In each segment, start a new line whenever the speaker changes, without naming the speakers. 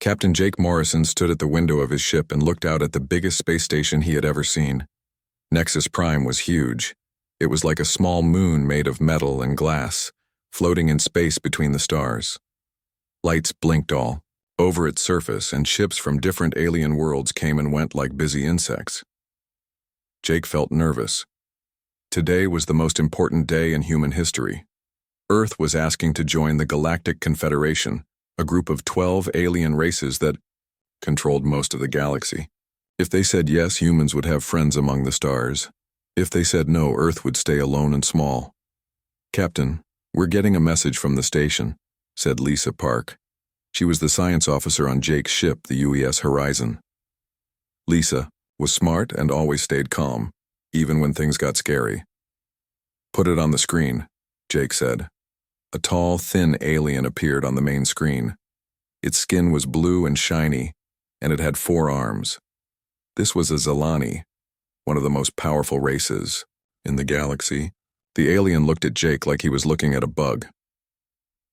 Captain Jake Morrison stood at the window of his ship and looked out at the biggest space station he had ever seen. Nexus Prime was huge. It was like a small moon made of metal and glass, floating in space between the stars. Lights blinked all over its surface, and ships from different alien worlds came and went like busy insects. Jake felt nervous. Today was the most important day in human history. Earth was asking to join the Galactic Confederation, a group of 12 alien races that controlled most of the galaxy. If they said yes, humans would have friends among the stars. If they said no, Earth would stay alone and small. "Captain, we're getting a message from the station," said Lisa Park. She was the science officer on Jake's ship, the UES Horizon. Lisa was smart and always stayed calm, even when things got scary. "Put it on the screen," Jake said. A tall, thin alien appeared on the main screen. Its skin was blue and shiny, and it had 4 arms. This was a Zilani, one of the most powerful races in the galaxy. The alien looked at Jake like he was looking at a bug.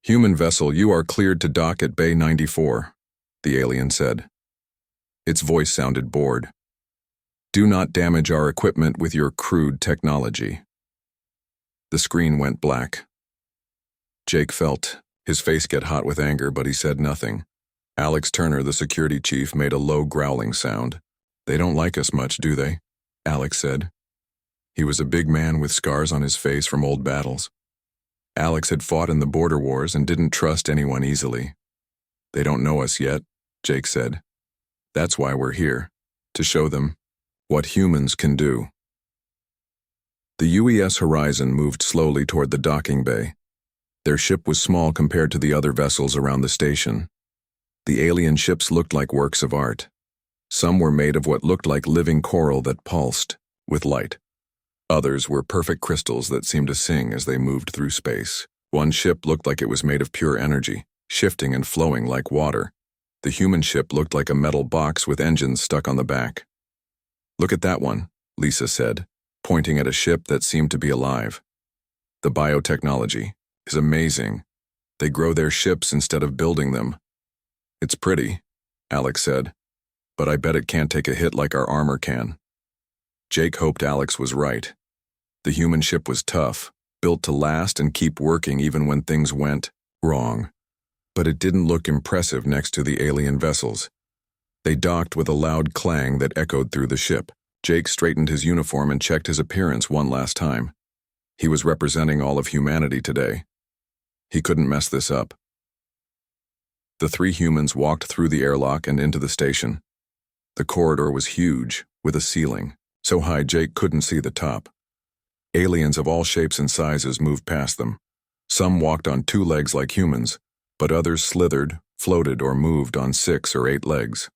"Human vessel, you are cleared to dock at Bay 94, the alien said. Its voice sounded bored. "Do not damage our equipment with your crude technology." The screen went black. Jake felt his face get hot with anger, but he said nothing. Alex Turner, the security chief, made a low growling sound. "They don't like us much, do they?" Alex said. He was a big man with scars on his face from old battles. Alex had fought in the border wars and didn't trust anyone easily. "They don't know us yet," Jake said. "That's why we're here, to show them what humans can do." The UES Horizon moved slowly toward the docking bay. Their ship was small compared to the other vessels around the station. The alien ships looked like works of art. Some were made of what looked like living coral that pulsed with light. Others were perfect crystals that seemed to sing as they moved through space. One ship looked like it was made of pure energy, shifting and flowing like water. The human ship looked like a metal box with engines stuck on the back. "Look at that one," Lisa said, pointing at a ship that seemed to be alive. "The biotechnology is amazing. They grow their ships instead of building them." "It's pretty," Alex said, "but I bet it can't take a hit like our armor can." Jake hoped Alex was right. The human ship was tough, built to last and keep working even when things went wrong. But it didn't look impressive next to the alien vessels. They docked with a loud clang that echoed through the ship. Jake straightened his uniform and checked his appearance one last time. He was representing all of humanity today. He couldn't mess this up. The 3 humans walked through the airlock and into the station. The corridor was huge, with a ceiling, so high Jake couldn't see the top. Aliens of all shapes and sizes moved past them. Some walked on 2 legs like humans, but others slithered, floated, or moved on 6 or 8 legs.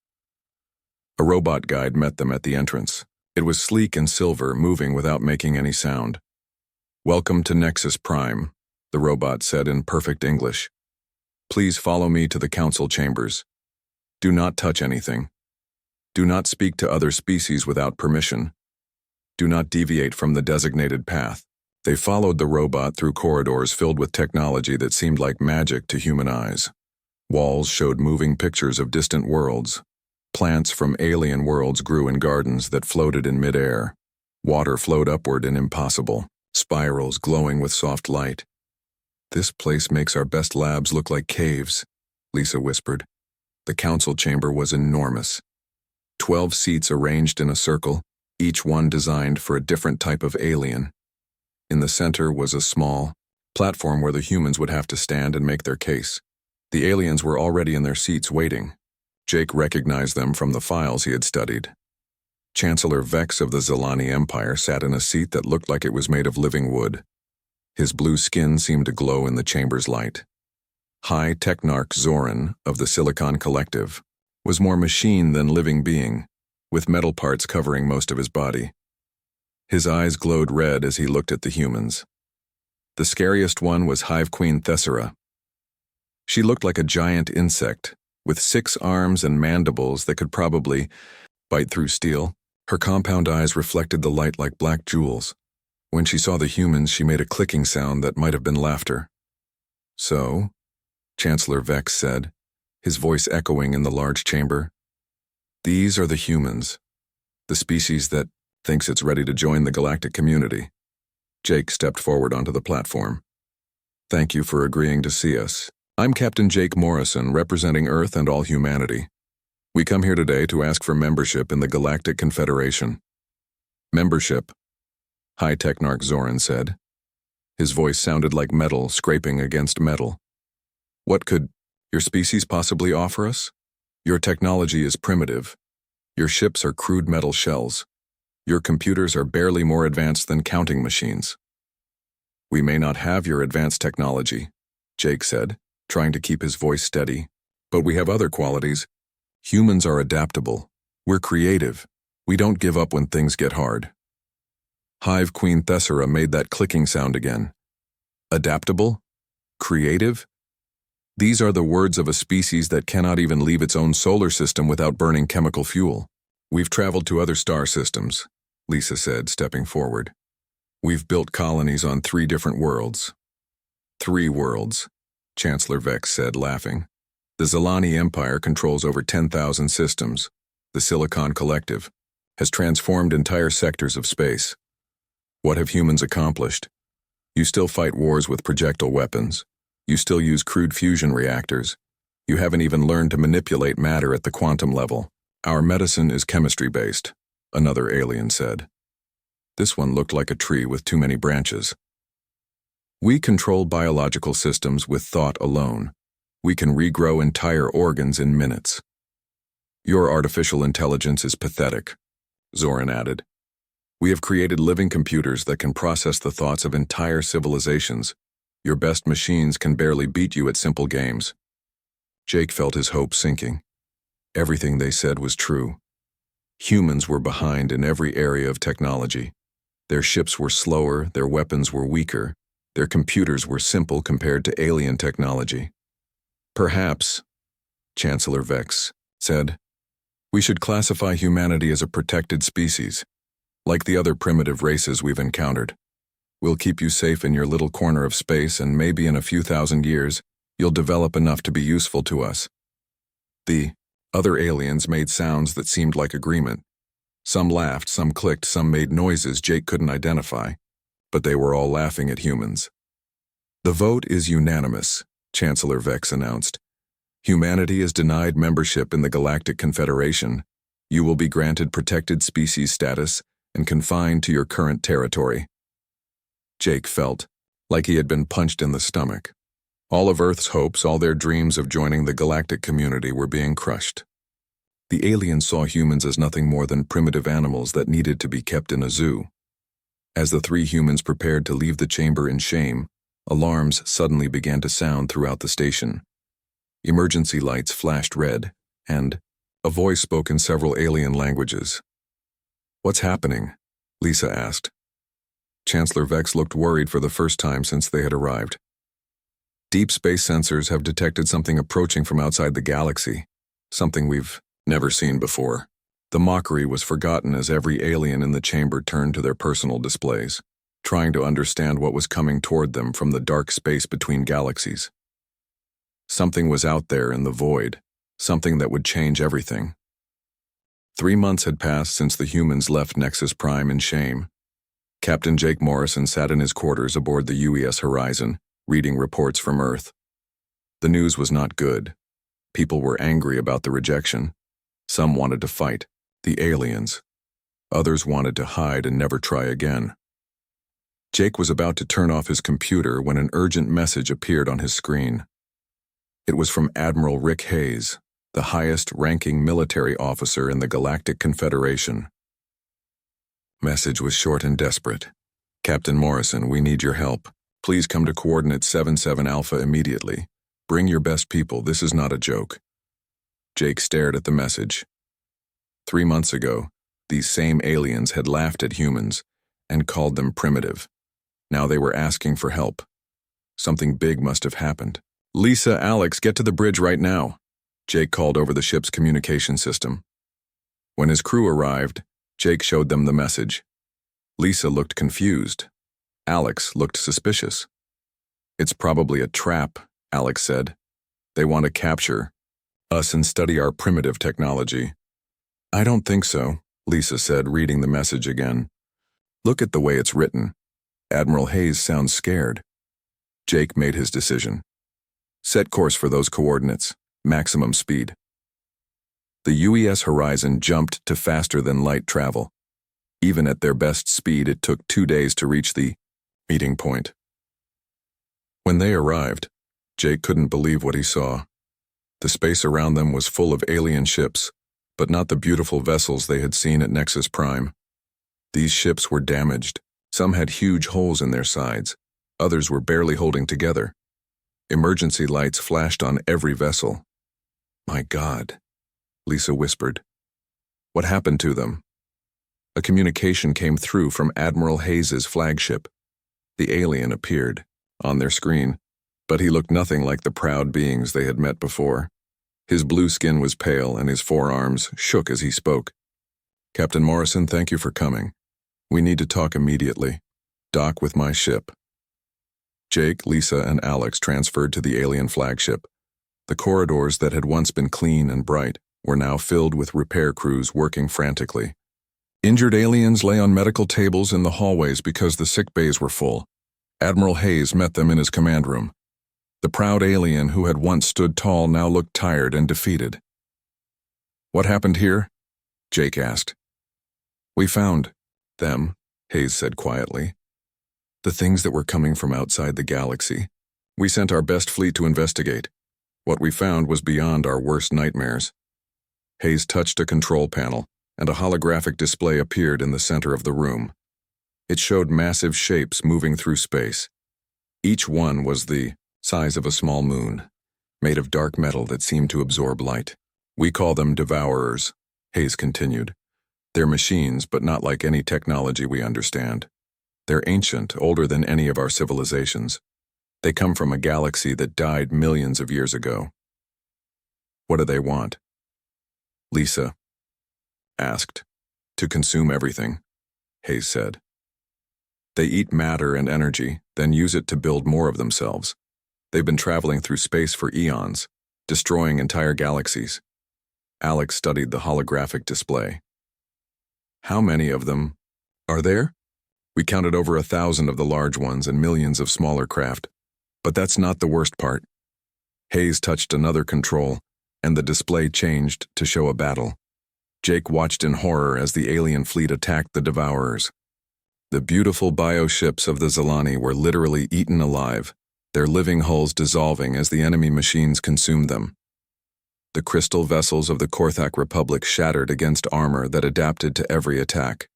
A robot guide met them at the entrance. It was sleek and silver, moving without making any sound. "Welcome to Nexus Prime," the robot said in perfect English. "Please follow me to the council chambers. Do not touch anything. Do not speak to other species without permission. Do not deviate from the designated path." They followed the robot through corridors filled with technology that seemed like magic to human eyes. Walls showed moving pictures of distant worlds. Plants from alien worlds grew in gardens that floated in midair. Water flowed upward in impossible spirals glowing with soft light. "This place makes our best labs look like caves," Lisa whispered. The council chamber was enormous. 12 seats arranged in a circle, each one designed for a different type of alien. In the center was a small platform where the humans would have to stand and make their case. The aliens were already in their seats waiting. Jake recognized them from the files he had studied. Chancellor Vex of the Zilani Empire sat in a seat that looked like it was made of living wood. His blue skin seemed to glow in the chamber's light. High Technarch Zoran of the Silicon Collective was more machine than living being, with metal parts covering most of his body. His eyes glowed red as he looked at the humans. The scariest one was Hive Queen Thessera. She looked like a giant insect, with 6 arms and mandibles that could probably bite through steel. Her compound eyes reflected the light like black jewels. When she saw the humans, she made a clicking sound that might have been laughter. "So," Chancellor Vex said, his voice echoing in the large chamber. These are the humans, the species that thinks it's ready to join the galactic community. Jake stepped forward onto the platform. Thank you for agreeing to see us. I'm Captain Jake Morrison, representing Earth and all humanity. We come here today to ask for membership in the Galactic Confederation. Membership, High Technarch Zoran said. His voice sounded like metal scraping against metal. What could your species possibly offer us? Your technology is primitive. Your ships are crude metal shells. Your computers are barely more advanced than counting machines. We may not have your advanced technology, Jake said, trying to keep his voice steady, but we have other qualities. Humans are adaptable. We're creative. We don't give up when things get hard. Hive Queen Thessera made that clicking sound again. Adaptable? Creative? These are the words of a species that cannot even leave its own solar system without burning chemical fuel. We've traveled to other star systems, Lisa said, stepping forward. We've built colonies on 3 different worlds. 3 worlds, Chancellor Vex said, laughing. The Zelani Empire controls over 10,000 systems. The Silicon Collective has transformed entire sectors of space. What have humans accomplished? You still fight wars with projectile weapons. You still use crude fusion reactors. You haven't even learned to manipulate matter at the quantum level. Our medicine is chemistry-based, another alien said. This one looked like a tree with too many branches. We control biological systems with thought alone. We can regrow entire organs in minutes. Your artificial intelligence is pathetic, Zoran added. We have created living computers that can process the thoughts of entire civilizations. Your best machines can barely beat you at simple games. Jake felt his hopes sinking. Everything they said was true. Humans were behind in every area of technology. Their ships were slower, their weapons were weaker, their computers were simple compared to alien technology. Perhaps, Chancellor Vex said, we should classify humanity as a protected species, like the other primitive races we've encountered. We'll keep you safe in your little corner of space, and maybe in a few thousand years, you'll develop enough to be useful to us. The other aliens made sounds that seemed like agreement. Some laughed, some clicked, some made noises Jake couldn't identify, but they were all laughing at humans. The vote is unanimous, Chancellor Vex announced. Humanity is denied membership in the Galactic Confederation. You will be granted protected species status and confined to your current territory. Jake felt like he had been punched in the stomach. All of Earth's hopes, all their dreams of joining the galactic community were being crushed. The aliens saw humans as nothing more than primitive animals that needed to be kept in a zoo. As the 3 humans prepared to leave the chamber in shame, alarms suddenly began to sound throughout the station. Emergency lights flashed red, and a voice spoke in several alien languages. What's happening? Lisa asked. Chancellor Vex looked worried for the first time since they had arrived. Deep space sensors have detected something approaching from outside the galaxy, something we've never seen before. The mockery was forgotten as every alien in the chamber turned to their personal displays, trying to understand what was coming toward them from the dark space between galaxies. Something was out there in the void, something that would change everything. 3 months had passed since the humans left Nexus Prime in shame. Captain Jake Morrison sat in his quarters aboard the UES Horizon, reading reports from Earth. The news was not good. People were angry about the rejection. Some wanted to fight, the aliens. Others wanted to hide and never try again. Jake was about to turn off his computer when an urgent message appeared on his screen. It was from Admiral Rick Hayes, the highest-ranking military officer in the Galactic Confederation. Message was short and desperate. Captain Morrison, we need your help. Please come to coordinate 77 Alpha immediately. Bring your best people, this is not a joke. Jake stared at the message. 3 months ago, these same aliens had laughed at humans and called them primitive. Now they were asking for help. Something big must have happened. Lisa, Alex, get to the bridge right now, Jake called over the ship's communication system. When his crew arrived, Jake showed them the message. Lisa looked confused. Alex looked suspicious. It's probably a trap, Alex said. They want to capture us and study our primitive technology. I don't think so, Lisa said, reading the message again. Look at the way it's written. Admiral Hayes sounds scared. Jake made his decision. Set course for those coordinates, maximum speed. The UES horizon jumped to faster-than-light travel. Even at their best speed, it took 2 days to reach the meeting point. When they arrived, Jake couldn't believe what he saw. The space around them was full of alien ships, but not the beautiful vessels they had seen at Nexus Prime. These ships were damaged. Some had huge holes in their sides. Others were barely holding together. Emergency lights flashed on every vessel. My God, Lisa whispered. What happened to them? A communication came through from Admiral Hayes's flagship. The alien appeared on their screen, but he looked nothing like the proud beings they had met before. His blue skin was pale and his forearms shook as he spoke. Captain Morrison, thank you for coming. We need to talk immediately. Dock with my ship. Jake, Lisa, and Alex transferred to the alien flagship. The corridors that had once been clean and bright were now filled with repair crews working frantically. Injured aliens lay on medical tables in the hallways because the sick bays were full. Admiral Hayes met them in his command room. The proud alien who had once stood tall now looked tired and defeated. What happened here? Jake asked. We found them, Hayes said quietly. The things that were coming from outside the galaxy. We sent our best fleet to investigate. What we found was beyond our worst nightmares. Hayes touched a control panel, and a holographic display appeared in the center of the room. It showed massive shapes moving through space. Each one was the size of a small moon, made of dark metal that seemed to absorb light. We call them devourers, Hayes continued. They're machines, but not like any technology we understand. They're ancient, older than any of our civilizations. They come from a galaxy that died millions of years ago. What do they want? Lisa asked. To consume everything, Hayes said. They eat matter and energy, then use it to build more of themselves. They've been traveling through space for eons, destroying entire galaxies. Alex studied the holographic display. How many of them are there? We counted over 1,000 of the large ones and millions of smaller craft. But that's not the worst part. Hayes touched another control, and the display changed to show a battle. Jake watched in horror as the alien fleet attacked the Devourers. The beautiful bioships of the Zelani were literally eaten alive, their living hulls dissolving as the enemy machines consumed them. The crystal vessels of the Korthak Republic shattered against armor that adapted to every attack.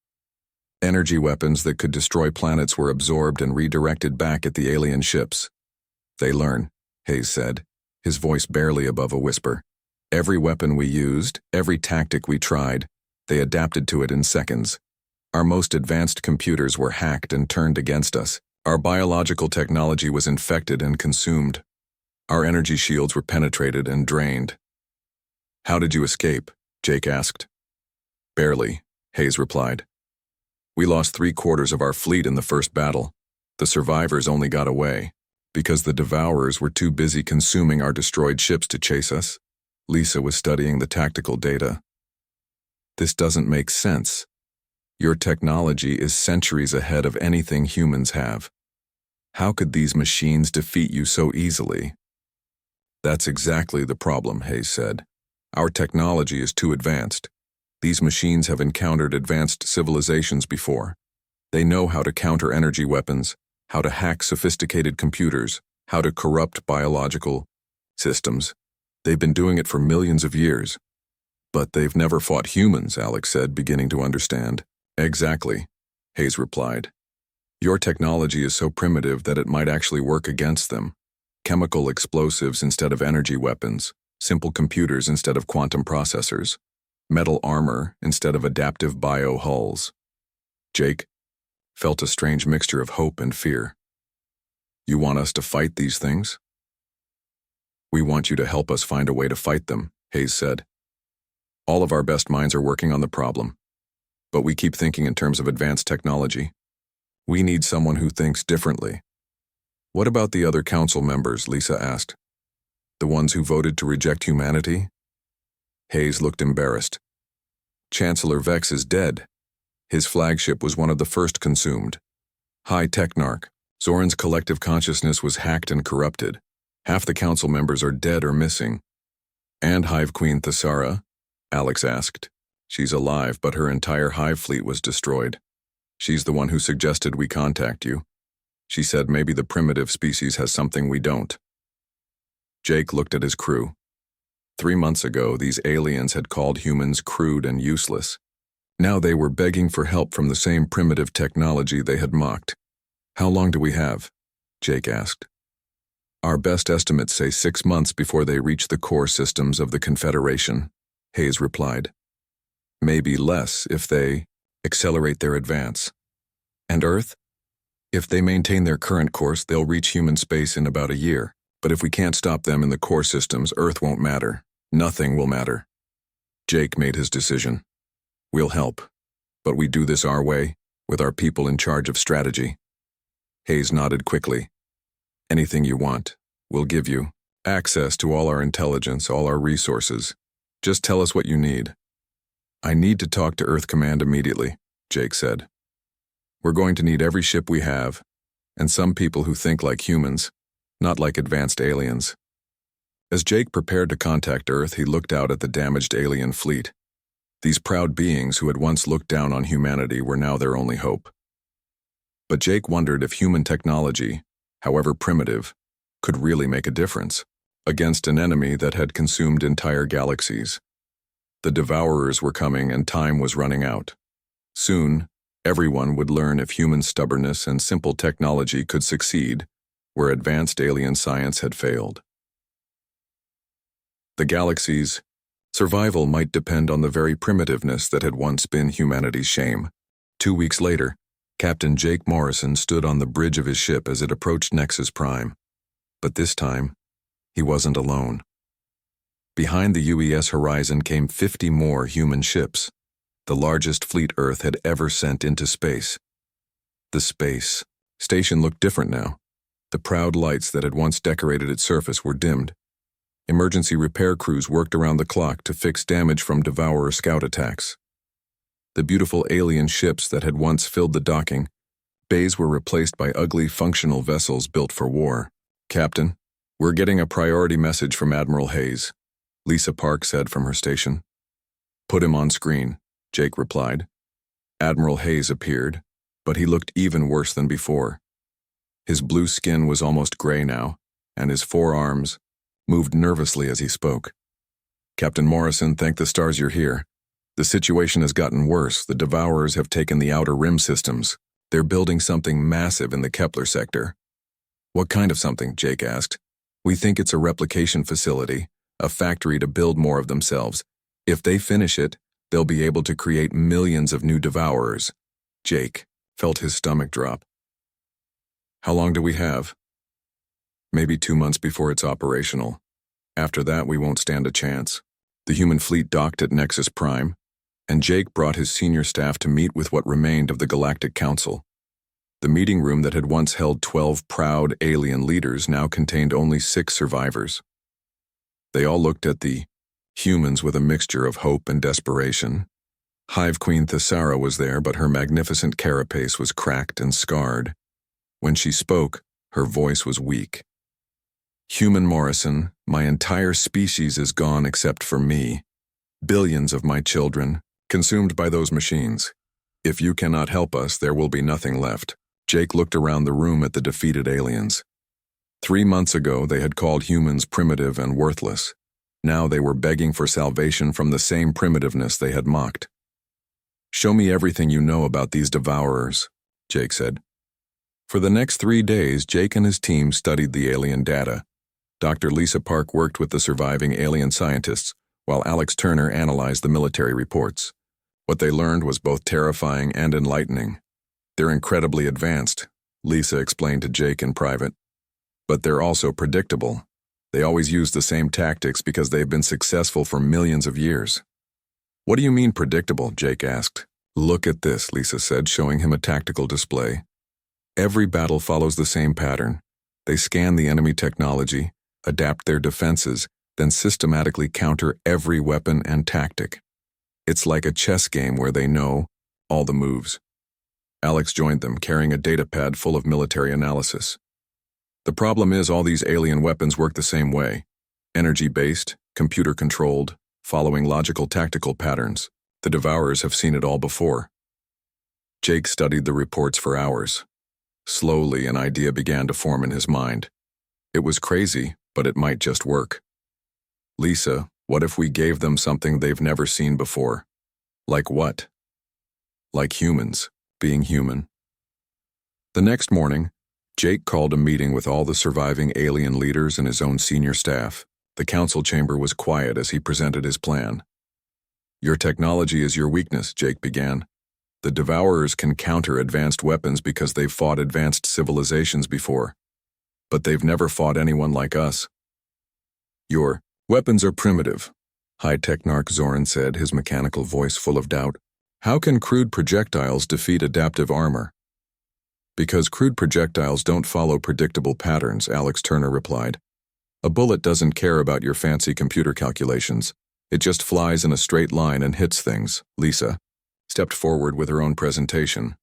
Energy weapons that could destroy planets were absorbed and redirected back at the alien ships. They learn, Hayes said, his voice barely above a whisper. Every weapon we used, every tactic we tried, they adapted to it in seconds. Our most advanced computers were hacked and turned against us. Our biological technology was infected and consumed. Our energy shields were penetrated and drained. How did you escape? Jake asked. Barely, Hayes replied. We lost 3/4 of our fleet in the first battle. The survivors only got away because the Devourers were too busy consuming our destroyed ships to chase us. Lisa was studying the tactical data. This doesn't make sense. Your technology is centuries ahead of anything humans have. How could these machines defeat you so easily? That's exactly the problem, Hayes said. Our technology is too advanced. These machines have encountered advanced civilizations before. They know how to counter energy weapons, how to hack sophisticated computers, how to corrupt biological systems. They've been doing it for millions of years. But they've never fought humans, Alex said, beginning to understand. Exactly, Hayes replied. Your technology is so primitive that it might actually work against them. Chemical explosives instead of energy weapons, simple computers instead of quantum processors, metal armor instead of adaptive bio-hulls. Jake felt a strange mixture of hope and fear. You want us to fight these things? We want you to help us find a way to fight them, Hayes said. All of our best minds are working on the problem, but we keep thinking in terms of advanced technology. We need someone who thinks differently. What about the other council members? Lisa asked. The ones who voted to reject humanity? Hayes looked embarrassed. Chancellor Vex is dead. His flagship was one of the first consumed. High Technarch, Zoran's collective consciousness was hacked and corrupted. Half the council members are dead or missing. And Hive Queen Thesara? Alex asked. She's alive, but her entire hive fleet was destroyed. She's the one who suggested we contact you. She said maybe the primitive species has something we don't. Jake looked at his crew. 3 months ago, these aliens had called humans crude and useless. Now they were begging for help from the same primitive technology they had mocked. How long do we have? Jake asked. Our best estimates say 6 months before they reach the core systems of the Confederation, Hayes replied. Maybe less if they accelerate their advance. And Earth? If they maintain their current course, they'll reach human space in about a year. But if we can't stop them in the core systems, Earth won't matter. Nothing will matter. Jake made his decision. We'll help. But we do this our way, with our people in charge of strategy. Hayes nodded quickly. Anything you want, we'll give you. Access to all our intelligence, all our resources. Just tell us what you need. I need to talk to Earth Command immediately, Jake said. We're going to need every ship we have, and some people who think like humans, not like advanced aliens. As Jake prepared to contact Earth, he looked out at the damaged alien fleet. These proud beings who had once looked down on humanity were now their only hope. But Jake wondered if human technology, however primitive, could really make a difference against an enemy that had consumed entire galaxies. The Devourers were coming and time was running out. Soon, everyone would learn if human stubbornness and simple technology could succeed where advanced alien science had failed. The galaxy's survival might depend on the very primitiveness that had once been humanity's shame. 2 weeks later, Captain Jake Morrison stood on the bridge of his ship as it approached Nexus Prime. But this time, he wasn't alone. Behind the UES horizon came 50 more human ships, the largest fleet Earth had ever sent into space. The space station looked different now. The proud lights that had once decorated its surface were dimmed. Emergency repair crews worked around the clock to fix damage from Devourer scout attacks. The beautiful alien ships that had once filled the docking bays were replaced by ugly, functional vessels built for war. Captain, we're getting a priority message from Admiral Hayes, Lisa Park said from her station. Put him on screen, Jake replied. Admiral Hayes appeared, but he looked even worse than before. His blue skin was almost gray now, and his forearms moved nervously as he spoke. Captain Morrison, thank the stars you're here. The situation has gotten worse. The Devourers have taken the Outer Rim systems. They're building something massive in the Kepler sector. What kind of something? Jake asked. We think it's a replication facility, a factory to build more of themselves. If they finish it, they'll be able to create millions of new Devourers. Jake felt his stomach drop. How long do we have? Maybe 2 months before it's operational. After that, we won't stand a chance. The human fleet docked at Nexus Prime, and Jake brought his senior staff to meet with what remained of the Galactic Council. The meeting room that had once held 12 proud alien leaders now contained only 6 survivors. They all looked at the humans with a mixture of hope and desperation. Hive Queen Thesara was there, but her magnificent carapace was cracked and scarred. When she spoke, her voice was weak. Human Morrison, my entire species is gone except for me. Billions of my children, consumed by those machines. If you cannot help us, there will be nothing left. Jake looked around the room at the defeated aliens. 3 months ago, they had called humans primitive and worthless. Now they were begging for salvation from the same primitiveness they had mocked. Show me everything you know about these Devourers, Jake said. For the next 3 days, Jake and his team studied the alien data. Dr. Lisa Park worked with the surviving alien scientists, while Alex Turner analyzed the military reports. What they learned was both terrifying and enlightening. They're incredibly advanced, Lisa explained to Jake in private. But they're also predictable. They always use the same tactics because they've been successful for millions of years. What do you mean predictable? Jake asked. Look at this, Lisa said, showing him a tactical display. Every battle follows the same pattern. They scan the enemy technology, adapt their defenses, then systematically counter every weapon and tactic. It's like a chess game where they know all the moves. Alex joined them, carrying a datapad full of military analysis. The problem is all these alien weapons work the same way. Energy-based, computer-controlled, following logical tactical patterns. The Devourers have seen it all before. Jake studied the reports for hours. Slowly, an idea began to form in his mind. It was crazy, but it might just work. Lisa, what if we gave them something they've never seen before? Like what? Like humans, being human. The next morning, Jake called a meeting with all the surviving alien leaders and his own senior staff. The council chamber was quiet as he presented his plan. Your technology is your weakness, Jake began. The Devourers can counter advanced weapons because they've fought advanced civilizations before. But they've never fought anyone like us. Your weapons are primitive, High Technarch Zoran said, his mechanical voice full of doubt. How can crude projectiles defeat adaptive armor? Because crude projectiles don't follow predictable patterns, Alex Turner replied. A bullet doesn't care about your fancy computer calculations. It just flies in a straight line and hits things. Lisa stepped forward with her own presentation.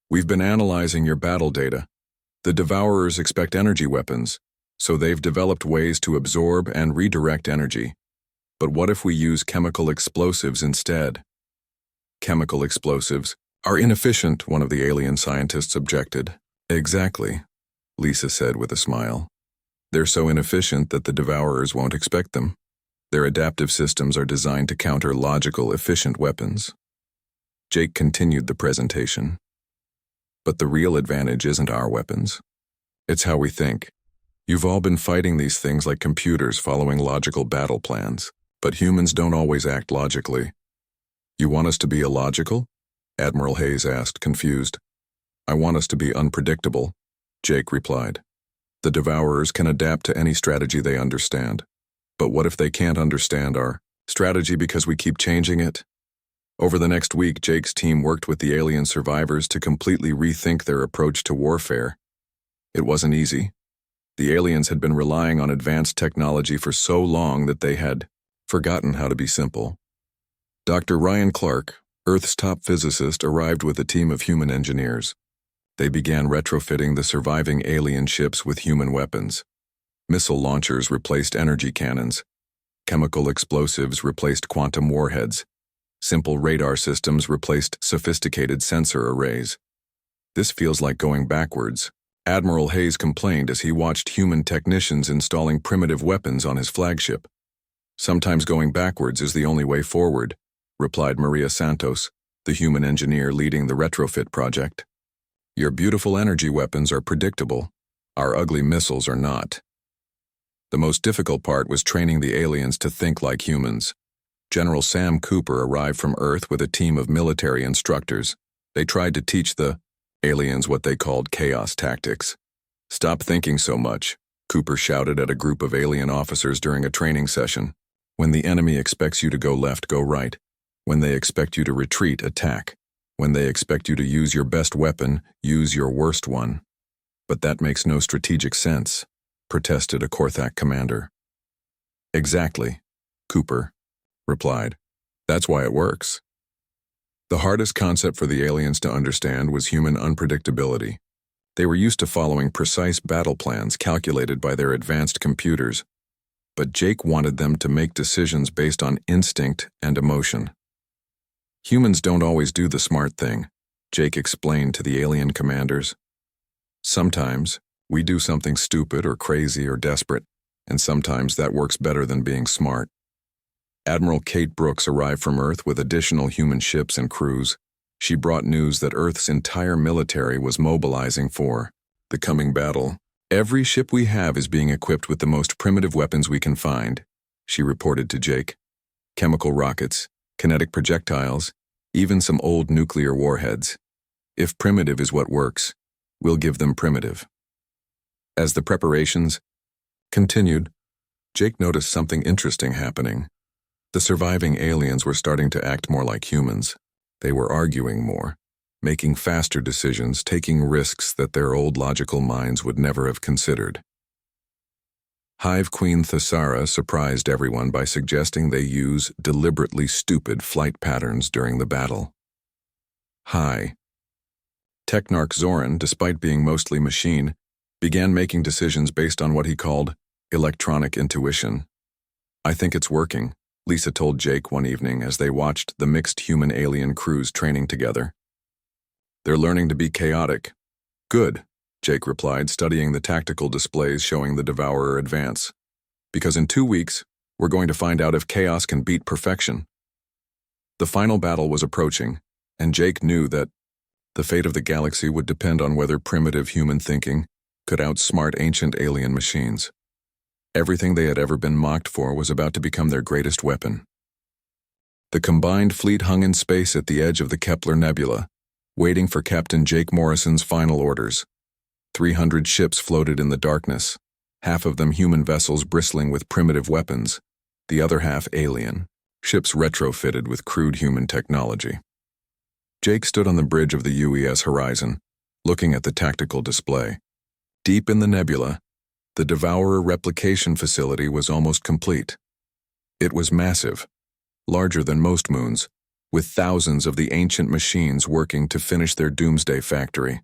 We've been analyzing your battle data. The Devourers expect energy weapons, so they've developed ways to absorb and redirect energy. But what if we use chemical explosives instead? Chemical explosives are inefficient, one of the alien scientists objected. Exactly, Lisa said with a smile. They're so inefficient that the Devourers won't expect them. Their adaptive systems are designed to counter logical, efficient weapons. Jake continued the presentation. But the real advantage isn't our weapons. It's how we think. You've all been fighting these things like computers following logical battle plans, but humans don't always act logically. You want us to be illogical? Admiral Hayes asked, confused. I want us to be unpredictable, Jake replied. The Devourers can adapt to any strategy they understand. But what if they can't understand our strategy because we keep changing it? Over the next week, Jake's team worked with the alien survivors to completely rethink their approach to warfare. It wasn't easy. The aliens had been relying on advanced technology for so long that they had forgotten how to be simple. Dr. Ryan Clark, Earth's top physicist, arrived with a team of human engineers. They began retrofitting the surviving alien ships with human weapons. Missile launchers replaced energy cannons. Chemical explosives replaced quantum warheads. Simple radar systems replaced sophisticated sensor arrays. This feels like going backwards, Admiral Hayes complained as he watched human technicians installing primitive weapons on his flagship. Sometimes going backwards is the only way forward, replied Maria Santos, the human engineer leading the retrofit project. Your beautiful energy weapons are predictable. Our ugly missiles are not. The most difficult part was training the aliens to think like humans. General Sam Cooper arrived from Earth with a team of military instructors. They tried to teach the aliens what they called chaos tactics. Stop thinking so much, Cooper shouted at a group of alien officers during a training session. When the enemy expects you to go left, go right. When they expect you to retreat, attack. When they expect you to use your best weapon, use your worst one. But that makes no strategic sense, protested a Korthak commander. Exactly, Cooper replied. That's why it works. The hardest concept for the aliens to understand was human unpredictability. They were used to following precise battle plans calculated by their advanced computers, but Jake wanted them to make decisions based on instinct and emotion. Humans don't always do the smart thing, Jake explained to the alien commanders. Sometimes we do something stupid or crazy or desperate, and sometimes that works better than being smart. Admiral Kate Brooks arrived from Earth with additional human ships and crews. She brought news that Earth's entire military was mobilizing for the coming battle. Every ship we have is being equipped with the most primitive weapons we can find, she reported to Jake. Chemical rockets, kinetic projectiles, even some old nuclear warheads. If primitive is what works, we'll give them primitive. As the preparations continued, Jake noticed something interesting happening. The surviving aliens were starting to act more like humans. They were arguing more, making faster decisions, taking risks that their old logical minds would never have considered. Hive Queen Thesara surprised everyone by suggesting they use deliberately stupid flight patterns during the battle. Hi. Technarch Zoran, despite being mostly machine, began making decisions based on what he called electronic intuition. I think it's working, Lisa told Jake one evening as they watched the mixed human-alien crews training together. They're learning to be chaotic. Good, Jake replied, studying the tactical displays showing the Devourer advance. Because in 2 weeks, we're going to find out if chaos can beat perfection. The final battle was approaching, and Jake knew that the fate of the galaxy would depend on whether primitive human thinking could outsmart ancient alien machines. Everything they had ever been mocked for was about to become their greatest weapon. The combined fleet hung in space at the edge of the Kepler Nebula, waiting for Captain Jake Morrison's final orders. 300 ships floated in the darkness, half of them human vessels bristling with primitive weapons, the other half alien, ships retrofitted with crude human technology. Jake stood on the bridge of the UES horizon, looking at the tactical display. Deep in the nebula, the Devourer replication facility was almost complete. It was massive, larger than most moons, with thousands of the ancient machines working to finish their doomsday factory.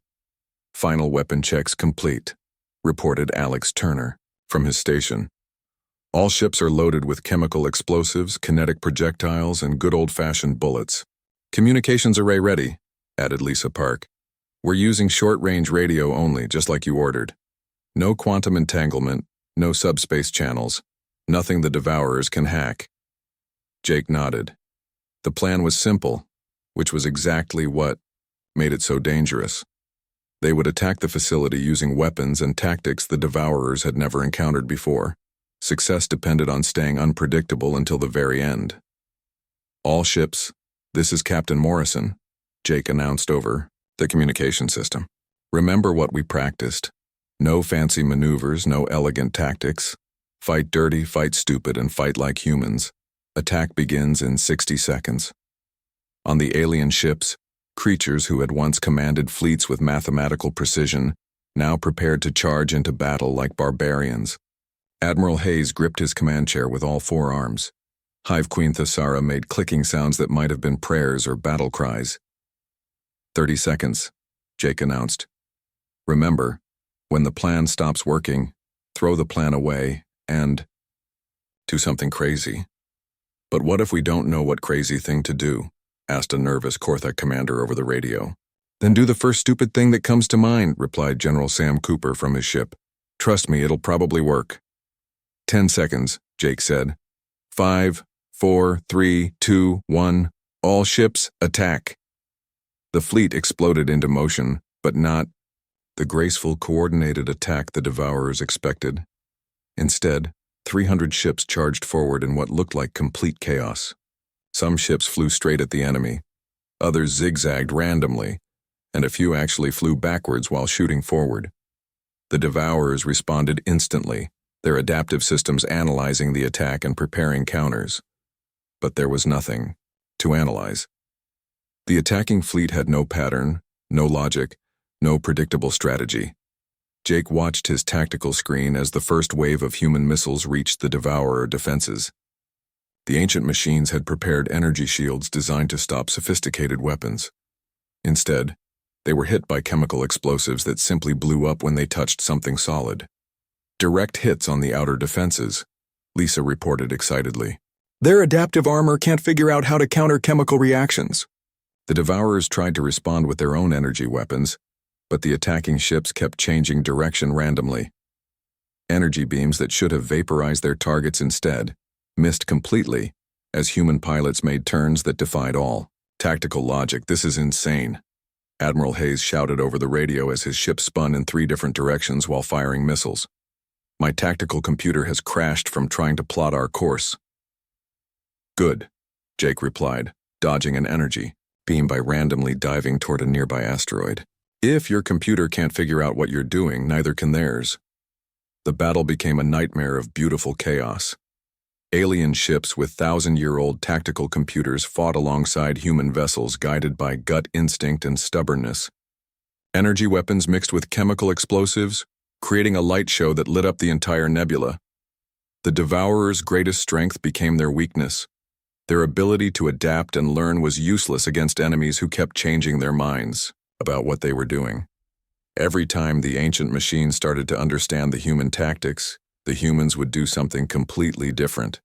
Final weapon checks complete, reported Alex Turner from his station. All ships are loaded with chemical explosives, kinetic projectiles, and good old-fashioned bullets. Communications array ready, added Lisa Park. We're using short-range radio only, just like you ordered. No quantum entanglement, no subspace channels, nothing the Devourers can hack. Jake nodded. The plan was simple, which was exactly what made it so dangerous. They would attack the facility using weapons and tactics the Devourers had never encountered before. Success depended on staying unpredictable until the very end. All ships, this is Captain Morrison, Jake announced over the communication system. Remember what we practiced. No fancy maneuvers, no elegant tactics. Fight dirty, fight stupid, and fight like humans. Attack begins in 60 seconds. On the alien ships, creatures who had once commanded fleets with mathematical precision now prepared to charge into battle like barbarians. Admiral Hayes gripped his command chair with all 4 arms. Hive Queen Thesara made clicking sounds that might have been prayers or battle cries. 30 seconds, Jake announced. Remember, when the plan stops working, throw the plan away and do something crazy. But what if we don't know what crazy thing to do? Asked a nervous Korthak commander over the radio. Then do the first stupid thing that comes to mind, replied General Sam Cooper from his ship. Trust me, it'll probably work. 10 seconds, Jake said. 5, 4, 3, 2, 1, all ships, attack. The fleet exploded into motion, but not the graceful, coordinated attack the Devourers expected. Instead, 300 ships charged forward in what looked like complete chaos. Some ships flew straight at the enemy, others zigzagged randomly, and a few actually flew backwards while shooting forward. The Devourers responded instantly, their adaptive systems analyzing the attack and preparing counters. But there was nothing to analyze. The attacking fleet had no pattern, no logic, no predictable strategy. Jake watched his tactical screen as the first wave of human missiles reached the Devourer defenses. The ancient machines had prepared energy shields designed to stop sophisticated weapons. Instead, they were hit by chemical explosives that simply blew up when they touched something solid. Direct hits on the outer defenses, Lisa reported excitedly. Their adaptive armor can't figure out how to counter chemical reactions. The Devourers tried to respond with their own energy weapons, but the attacking ships kept changing direction randomly. Energy beams that should have vaporized their targets instead missed completely as human pilots made turns that defied all tactical logic. This is insane, Admiral Hayes shouted over the radio as his ship spun in 3 different directions while firing missiles. My tactical computer has crashed from trying to plot our course. Good, Jake replied, dodging an energy beam by randomly diving toward a nearby asteroid. If your computer can't figure out what you're doing, neither can theirs. The battle became a nightmare of beautiful chaos. Alien ships with 1,000-year-old tactical computers fought alongside human vessels guided by gut instinct and stubbornness. Energy weapons mixed with chemical explosives, creating a light show that lit up the entire nebula. The Devourers' greatest strength became their weakness. Their ability to adapt and learn was useless against enemies who kept changing their minds about what they were doing. Every time the ancient machines started to understand the human tactics, the humans would do something completely different.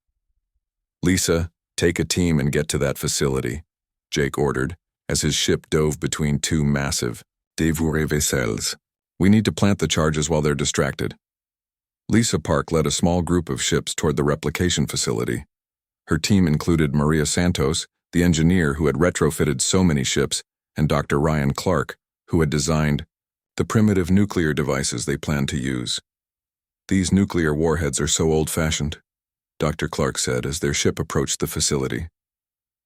"Lisa, take a team and get to that facility," Jake ordered, as his ship dove between two massive dévouré vaisseaux. "We need to plant the charges while they're distracted." Lisa Park led a small group of ships toward the replication facility. Her team included Maria Santos, the engineer who had retrofitted so many ships, and Dr. Ryan Clark, who had designed the primitive nuclear devices they planned to use. "These nuclear warheads are so old-fashioned," Dr. Clark said as their ship approached the facility.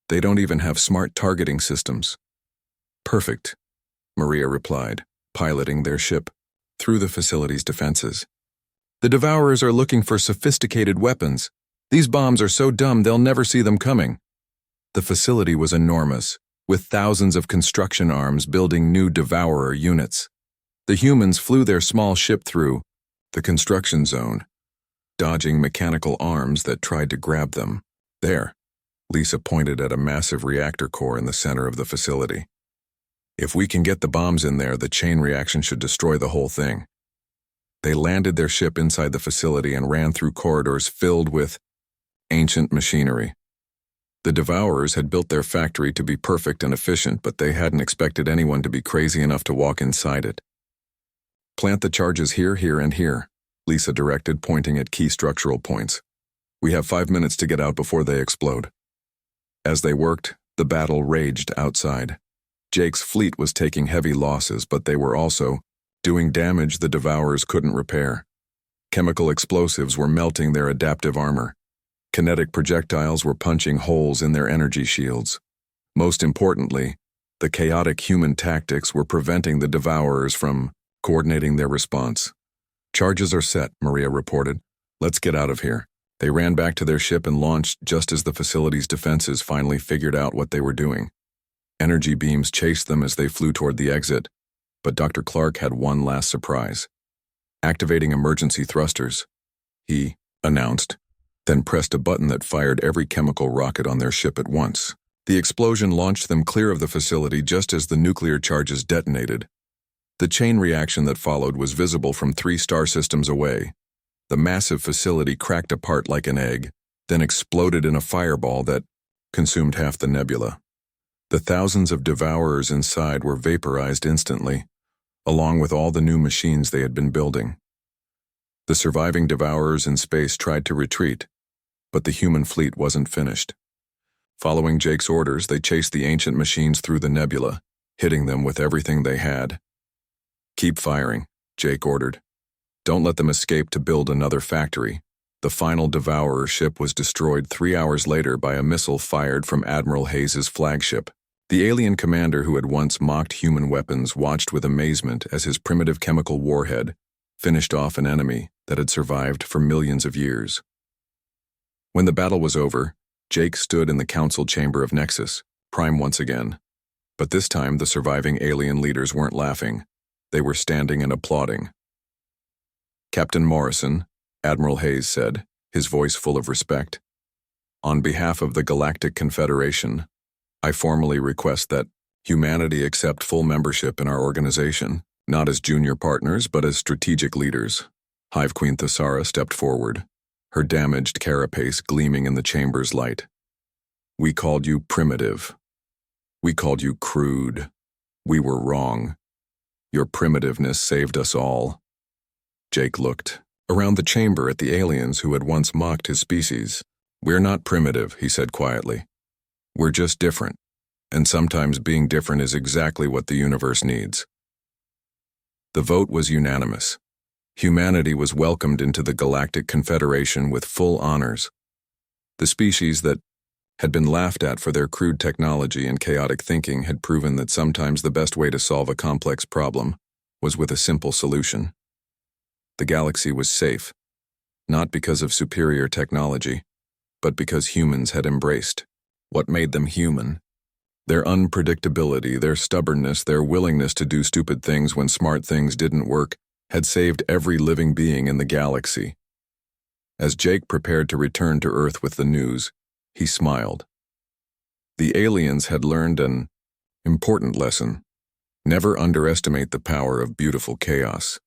"They don't even have smart targeting systems." "Perfect," Maria replied, piloting their ship through the facility's defenses. "The Devourers are looking for sophisticated weapons. These bombs are so dumb they'll never see them coming." The facility was enormous, with thousands of construction arms building new Devourer units. The humans flew their small ship through the construction zone, dodging mechanical arms that tried to grab them. "There," Lisa pointed at a massive reactor core in the center of the facility. "If we can get the bombs in there, the chain reaction should destroy the whole thing." They landed their ship inside the facility and ran through corridors filled with ancient machinery. The Devourers had built their factory to be perfect and efficient, but they hadn't expected anyone to be crazy enough to walk inside it. "Plant the charges here, here, and here," Lisa directed, pointing at key structural points. "We have 5 minutes to get out before they explode." As they worked, the battle raged outside. Jake's fleet was taking heavy losses, but they were also doing damage the Devourers couldn't repair. Chemical explosives were melting their adaptive armor. Kinetic projectiles were punching holes in their energy shields. Most importantly, the chaotic human tactics were preventing the Devourers from coordinating their response. "Charges are set," Maria reported. "Let's get out of here." They ran back to their ship and launched just as the facility's defenses finally figured out what they were doing. Energy beams chased them as they flew toward the exit, but Dr. Clark had one last surprise. "Activating emergency thrusters," he announced, then pressed a button that fired every chemical rocket on their ship at once. The explosion launched them clear of the facility just as the nuclear charges detonated. The chain reaction that followed was visible from 3 star systems away. The massive facility cracked apart like an egg, then exploded in a fireball that consumed half the nebula. The thousands of Devourers inside were vaporized instantly, along with all the new machines they had been building. The surviving Devourers in space tried to retreat, but the human fleet wasn't finished. Following Jake's orders, they chased the ancient machines through the nebula, hitting them with everything they had. "Keep firing," Jake ordered. "Don't let them escape to build another factory." The final Devourer ship was destroyed 3 hours later by a missile fired from Admiral Hayes's flagship. The alien commander who had once mocked human weapons watched with amazement as his primitive chemical warhead finished off an enemy that had survived for millions of years. When the battle was over, Jake stood in the council chamber of Nexus, Prime once again. But this time the surviving alien leaders weren't laughing. They were standing and applauding. "Captain Morrison," Admiral Hayes said, his voice full of respect, "on behalf of the Galactic Confederation, I formally request that humanity accept full membership in our organization, not as junior partners but as strategic leaders." Hive Queen Thesara stepped forward, her damaged carapace gleaming in the chamber's light. "We called you primitive. We called you crude. We were wrong. Your primitiveness saved us all." Jake looked around the chamber at the aliens who had once mocked his species. "We're not primitive," he said quietly. "We're just different, and sometimes being different is exactly what the universe needs." The vote was unanimous. Humanity was welcomed into the Galactic Confederation with full honors. The species that had been laughed at for their crude technology and chaotic thinking had proven that sometimes the best way to solve a complex problem was with a simple solution. The galaxy was safe, not because of superior technology, but because humans had embraced what made them human. Their unpredictability, their stubbornness, their willingness to do stupid things when smart things didn't work had saved every living being in the galaxy. As Jake prepared to return to Earth with the news, he smiled. The aliens had learned an important lesson. Never underestimate the power of beautiful chaos.